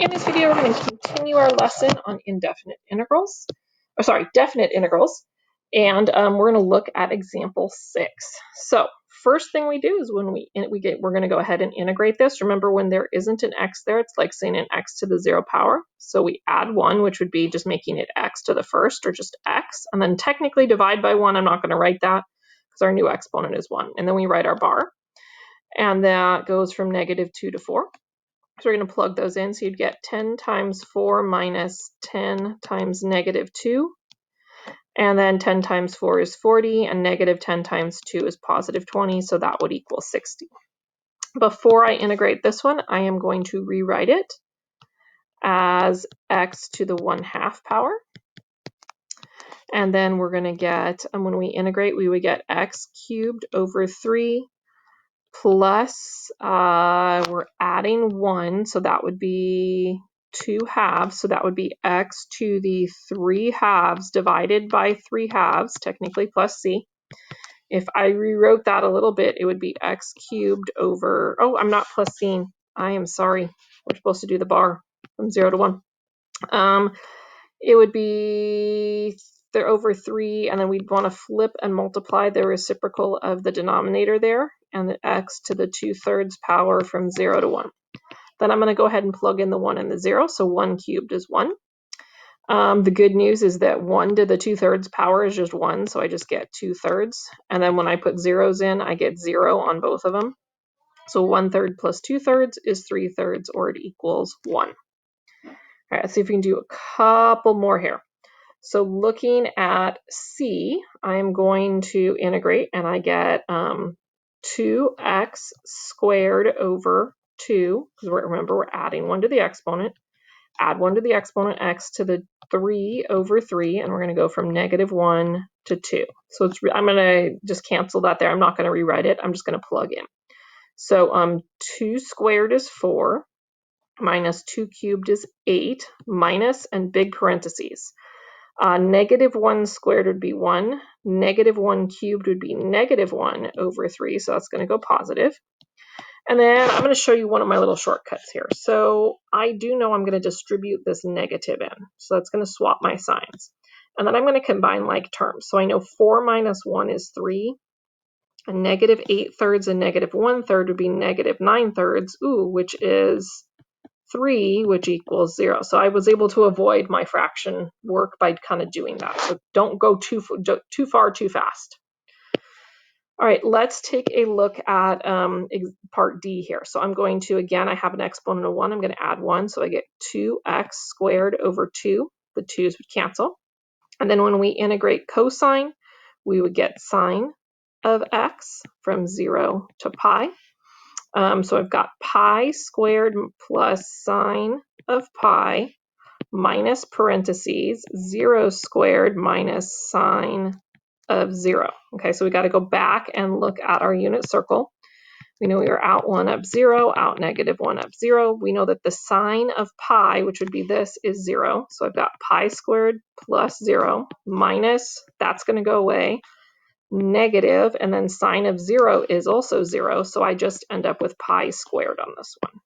In this video, we're going to continue our lesson on definite integrals, and we're going to look at example 6. So first thing we do is when we're going to go ahead and integrate this. Remember, when there isn't an x there, it's like saying an x to the 0 power. So we add 1, which would be just making it x to the first, or just x, and then technically divide by 1. I'm not going to write that because our new exponent is 1. And then we write our bar, and that goes from -2 to 4. So we're going to plug those in. So you'd get 10 times 4 minus 10 times -2. And then 10 times 4 is 40, and -10 times 2 is +20. So that would equal 60. Before I integrate this one, I am going to rewrite it as x to the 1/2 power. And then we're going to get, and when we integrate, we would get x cubed over 3 plus, we're adding 1, so that would be 2/2, so that would be x to the 3/2 divided by 3/2, technically plus c. If I rewrote that a little bit, it would be x cubed over, oh, I'm not plus c, I am sorry, we're supposed to do the bar from 0 to 1. It would be they're over 3, and then we'd want to flip and multiply the reciprocal of the denominator there, and the x to the 2/3 power from 0 to 1. Then I'm going to go ahead and plug in the 1 and the 0, so 1 cubed is 1. The good news is that 1 to the 2/3 power is just 1, so I just get 2/3. And then when I put zeros in, I get 0 on both of them. So 1/3 plus 2/3 is 3/3, or it equals 1. All right, let's see if we can do a couple more here. So looking at C, I'm going to integrate, and I get 2x squared over 2, because remember, we're adding 1 to the exponent. Add 1 to the exponent, x to the 3 over 3, and we're going to go from -1 to 2. So I'm going to just cancel that there. I'm not going to rewrite it. I'm just going to plug in. So 2 squared is 4, minus 2 cubed is 8, minus, and big parentheses. -1 squared would be 1. -1 cubed would be -1 over 3, so that's going to go positive. And then I'm going to show you one of my little shortcuts here. So I do know I'm going to distribute this negative in, so that's going to swap my signs. And then I'm going to combine like terms. So I know 4 minus 1 is 3, and -8/3 and -1/3 would be -9/3, which is 3, which equals 0. So I was able to avoid my fraction work by kind of doing that. So don't go too far too fast. All right, let's take a look at part D here. So I'm going to, again, I have an exponent of 1. I'm going to add 1. So I get 2x squared over 2. The 2's would cancel. And then when we integrate cosine, we would get sine of x from 0 to pi. So I've got pi squared plus sine of pi minus parentheses 0 squared minus sine of 0. Okay, so we got to go back and look at our unit circle. We know we are out 1 up 0, out -1 up 0. We know that the sine of pi, which would be this, is 0. So I've got pi squared plus 0 minus, that's going to go away, negative, and then sine of 0 is also 0, so I just end up with pi squared on this one.